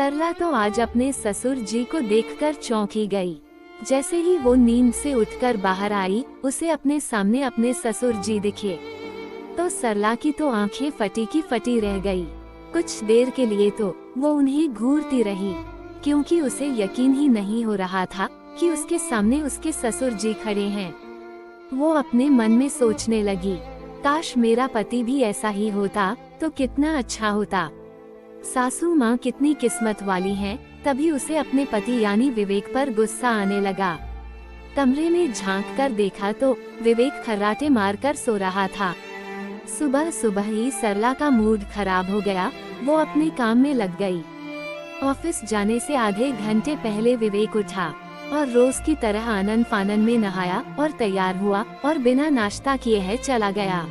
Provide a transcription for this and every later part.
सरला तो आज अपने ससुर जी को देखकर चौंकी गई। जैसे ही वो नींद से उठकर बाहर आई, उसे अपने सामने अपने ससुर जी दिखे तो सरला की तो आंखें फटी की फटी रह गई। कुछ देर के लिए तो वो उन्हें घूरती रही, क्योंकि उसे यकीन ही नहीं हो रहा था कि उसके सामने उसके ससुर जी खड़े हैं। वो अपने मन में सोचने लगी, काश मेरा पति भी ऐसा ही होता तो कितना अच्छा होता। सासू माँ कितनी किस्मत वाली हैं। तभी उसे अपने पति यानी विवेक पर गुस्सा आने लगा। कमरे में झांक कर देखा तो विवेक खर्राटे मारकर सो रहा था। सुबह सुबह ही सरला का मूड खराब हो गया। वो अपने काम में लग गई। ऑफिस जाने से आधे घंटे पहले विवेक उठा और रोज की तरह आनन फानन में नहाया और तैयार हुआ और बिना नाश्ता किए है चला गया।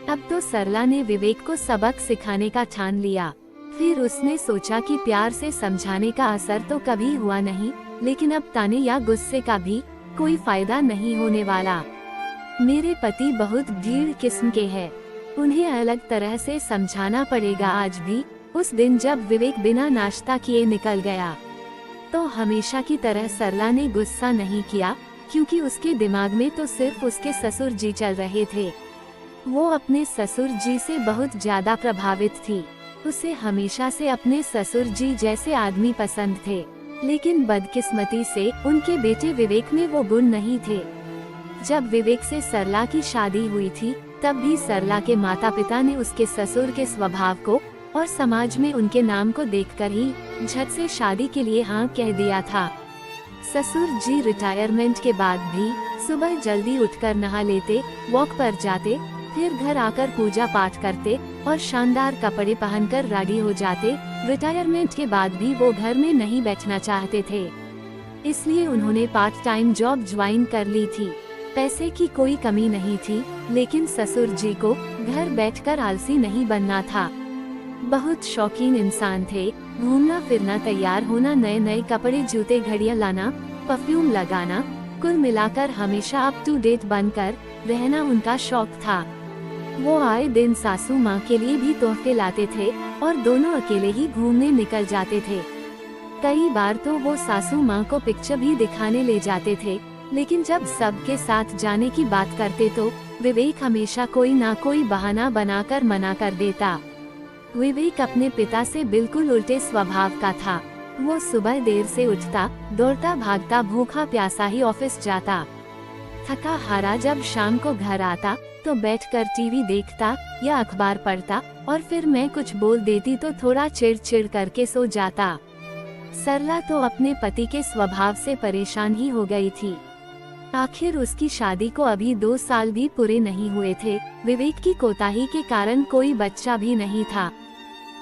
अब तो सरला ने विवेक को सबक सिखाने का ठान लिया। फिर उसने सोचा कि प्यार से समझाने का असर तो कभी हुआ नहीं, लेकिन अब ताने या गुस्से का भी कोई फायदा नहीं होने वाला। मेरे पति बहुत ढीठ किस्म के हैं, उन्हें अलग तरह से समझाना पड़ेगा। आज भी उस दिन जब विवेक बिना नाश्ता किए निकल गया तो हमेशा की तरह सरला ने गुस्सा नहीं किया, क्योंकि उसके दिमाग में तो सिर्फ उसके ससुर जी चल रहे थे। वो अपने ससुर जी से बहुत ज्यादा प्रभावित थी। उसे हमेशा से अपने ससुर जी जैसे आदमी पसंद थे, लेकिन बदकिस्मती से उनके बेटे विवेक में वो गुण नहीं थे। जब विवेक से सरला की शादी हुई थी, तब भी सरला के माता पिता ने उसके ससुर के स्वभाव को और समाज में उनके नाम को देखकर ही झट से शादी के लिए हाँ कह दिया था। ससुर जी रिटायरमेंट के बाद भी सुबह जल्दी उठकर नहा लेते, वॉक पर जाते, फिर घर आकर पूजा पाठ करते और शानदार कपड़े पहनकर रेडी हो जाते। रिटायरमेंट के बाद भी वो घर में नहीं बैठना चाहते थे, इसलिए उन्होंने पार्ट टाइम जॉब ज्वाइन कर ली थी। पैसे की कोई कमी नहीं थी, लेकिन ससुर जी को घर बैठकर आलसी नहीं बनना था। बहुत शौकीन इंसान थे। घूमना फिरना, तैयार होना, नए नए कपड़े, जूते, घड़ियां लाना, परफ्यूम लगाना, कुल मिलाकर हमेशा अप टू डेट बनकर रहना उनका शौक था। वो आए दिन सासू माँ के लिए भी तोहफे लाते थे और दोनों अकेले ही घूमने निकल जाते थे। कई बार तो वो सासू माँ को पिक्चर भी दिखाने ले जाते थे, लेकिन जब सबके साथ जाने की बात करते तो विवेक हमेशा कोई ना कोई बहाना बनाकर मना कर देता। विवेक अपने पिता से बिल्कुल उल्टे स्वभाव का था। वो सुबह देर से उठता, दौड़ता भागता, भूखा प्यासा ही ऑफिस जाता। थका हारा जब शाम को घर आता तो बैठकर टीवी देखता या अखबार पढ़ता, और फिर मैं कुछ बोल देती तो थोड़ा चिड़चिड़ करके सो जाता। सरला तो अपने पति के स्वभाव से परेशान ही हो गई थी। आखिर उसकी शादी को अभी 2 साल भी पूरे नहीं हुए थे। विवेक की कोताही के कारण कोई बच्चा भी नहीं था।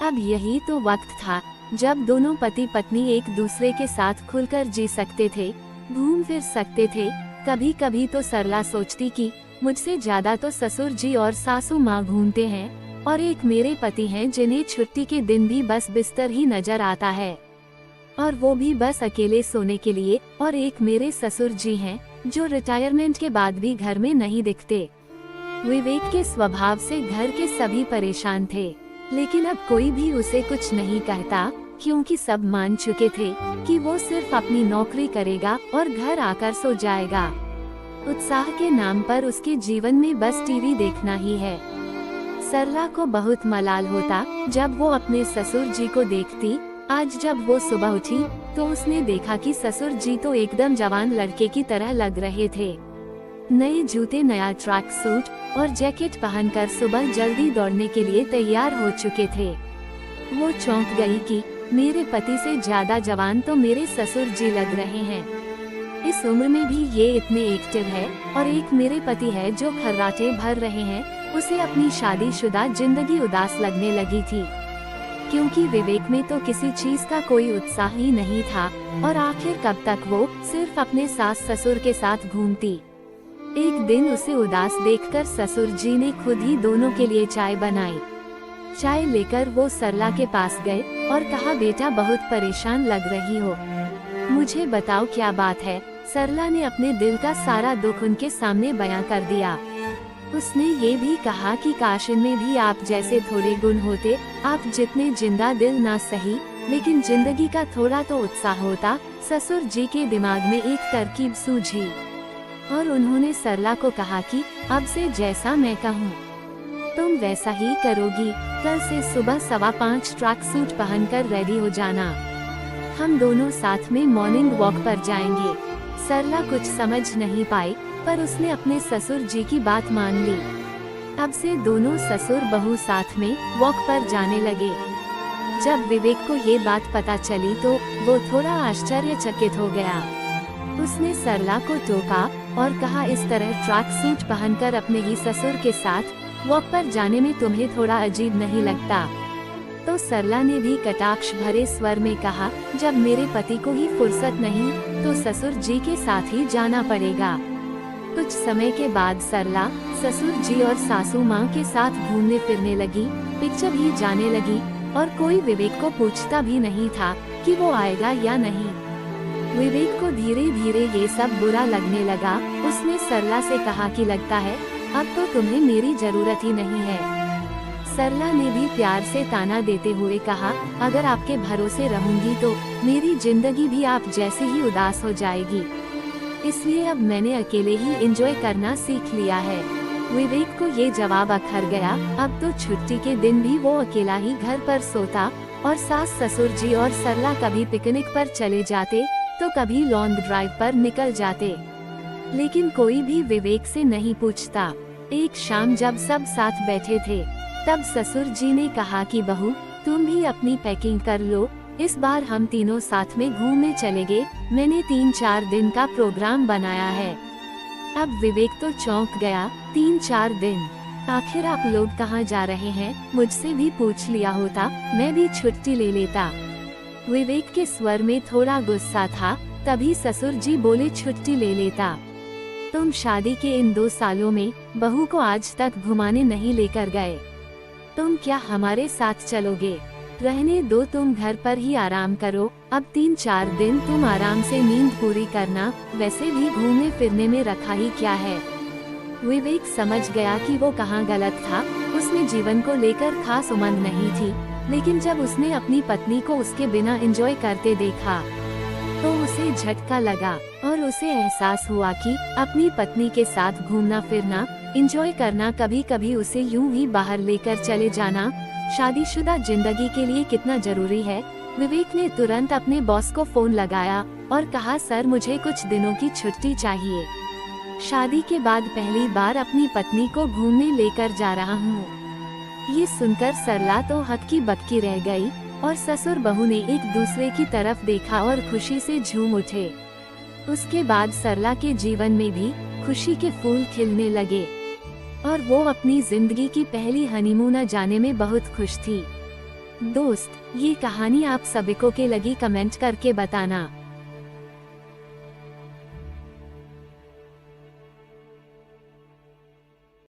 अब यही तो वक्त था जब दोनों पति पत्नी एक दूसरे के साथ खुलकर जी सकते थे, घूम फिर सकते थे। कभी कभी तो सरला सोचती कि मुझसे ज्यादा तो ससुर जी और सासू माँ घूमते हैं, और एक मेरे पति हैं जिन्हें छुट्टी के दिन भी बस बिस्तर ही नजर आता है, और वो भी बस अकेले सोने के लिए। और एक मेरे ससुर जी हैं जो रिटायरमेंट के बाद भी घर में नहीं दिखते। विवेक के स्वभाव से घर के सभी परेशान थे, लेकिन अब कोई भी उसे कुछ नहीं कहता, क्योंकि सब मान चुके थे कि वो सिर्फ अपनी नौकरी करेगा और घर आकर सो जाएगा। उत्साह के नाम पर उसके जीवन में बस टीवी देखना ही है। सरला को बहुत मलाल होता जब वो अपने ससुर जी को देखती। आज जब वो सुबह उठी तो उसने देखा कि ससुर जी तो एकदम जवान लड़के की तरह लग रहे थे। नए जूते, नया ट्रैक सूट और जैकेट पहनकर सुबह जल्दी दौड़ने के लिए तैयार हो चुके थे। वो चौंक गई कि मेरे पति से ज्यादा जवान तो मेरे ससुर जी लग रहे हैं। इस उम्र में भी ये इतने एक्टिव है, और एक मेरे पति है जो खर्राटे भर रहे हैं। उसे अपनी शादीशुदा जिंदगी उदास लगने लगी थी, क्योंकि विवेक में तो किसी चीज का कोई उत्साह ही नहीं था। और आखिर कब तक वो सिर्फ अपने सास ससुर के साथ घूमती। एक दिन उसे उदास देखकर ससुर जी ने खुद ही दोनों के लिए चाय बनाई। चाय लेकर वो सरला के पास गए और कहा, बेटा बहुत परेशान लग रही हो, मुझे बताओ क्या बात है। सरला ने अपने दिल का सारा दुख उनके सामने बयां कर दिया। उसने ये भी कहा कि काश इनमें भी आप जैसे थोड़े गुण होते। आप जितने जिंदा दिल ना सही, लेकिन जिंदगी का थोड़ा तो उत्साह होता। ससुर जी के दिमाग में एक तरकीब सूझी और उन्होंने सरला को कहा कि अब से जैसा मैं कहूँ तुम वैसा ही करोगी। कल से सुबह 5:15 ट्रैक सूट पहनकर रेडी हो जाना। हम दोनों साथ में मॉर्निंग वॉक पर जाएंगे। सरला कुछ समझ नहीं पाई, पर उसने अपने ससुर जी की बात मान ली। अब से दोनों ससुर बहू साथ में वॉक पर जाने लगे। जब विवेक को ये बात पता चली तो वो थोड़ा आश्चर्यचकित हो गया। उसने सरला को टोका और कहा, इस तरह ट्रैक सूट पहनकर अपने ही ससुर के साथ वॉक पर जाने में तुम्हें थोड़ा अजीब नहीं लगता? तो सरला ने भी कटाक्ष भरे स्वर में कहा, जब मेरे पति को ही फुर्सत नहीं तो ससुर जी के साथ ही जाना पड़ेगा। कुछ समय के बाद सरला ससुर जी और सासू माँ के साथ घूमने फिरने लगी, पिक्चर भी जाने लगी और कोई विवेक को पूछता भी नहीं था कि वो आएगा या नहीं। विवेक को धीरे धीरे ये सब बुरा लगने लगा। उसने सरला से कहा कि लगता है अब तो तुम्हें मेरी जरूरत ही नहीं है। सरला ने भी प्यार से ताना देते हुए कहा, अगर आपके भरोसे रहूंगी तो मेरी जिंदगी भी आप जैसे ही उदास हो जाएगी। इसलिए अब मैंने अकेले ही एंजॉय करना सीख लिया है। विवेक को ये जवाब अखर गया। अब तो छुट्टी के दिन भी वो अकेला ही घर पर सोता और सास ससुर जी और सरला कभी पिकनिक पर चले जाते तो कभी लॉन्ग ड्राइव पर निकल जाते, लेकिन कोई भी विवेक से नहीं पूछता। एक शाम जब सब साथ बैठे थे तब ससुर जी ने कहा कि बहू तुम भी अपनी पैकिंग कर लो, इस बार हम तीनों साथ में घूमने चलेंगे। मैंने 3-4 दिन का प्रोग्राम बनाया है। अब विवेक तो चौंक गया। 3-4 दिन? आखिर आप लोग कहाँ जा रहे हैं? मुझसे भी पूछ लिया होता, मैं भी छुट्टी ले लेता। विवेक के स्वर में थोड़ा गुस्सा था। तभी ससुर जी बोले, छुट्टी ले लेता? तुम शादी के इन 2 सालों में बहू को आज तक घुमाने नहीं लेकर गए। तुम क्या हमारे साथ चलोगे? रहने दो, तुम घर पर ही आराम करो। अब 3-4 दिन तुम आराम से नींद पूरी करना, वैसे भी घूमने फिरने में रखा ही क्या है। विवेक समझ गया कि वो कहाँ गलत था। उसमें जीवन को लेकर खास उमंग नहीं थी, लेकिन जब उसने अपनी पत्नी को उसके बिना एंजॉय करते देखा तो उसे झटका लगा और उसे एहसास हुआ कि अपनी पत्नी के साथ घूमना फिरना, एंजॉय करना, कभी कभी उसे यूं ही बाहर लेकर चले जाना शादीशुदा जिंदगी के लिए कितना जरूरी है। विवेक ने तुरंत अपने बॉस को फोन लगाया और कहा, सर मुझे कुछ दिनों की छुट्टी चाहिए। शादी के बाद पहली बार अपनी पत्नी को घूमने लेकर जा रहा हूँ। ये सुनकर सरला तो हक्की बक्की रह गई और ससुर बहू ने एक दूसरे की तरफ देखा और खुशी से झूम उठे। उसके बाद सरला के जीवन में भी खुशी के फूल खिलने लगे और वो अपनी जिंदगी की पहली हनीमून जाने में बहुत खुश थी। दोस्त, ये कहानी आप सभी को के लगी कमेंट करके बताना।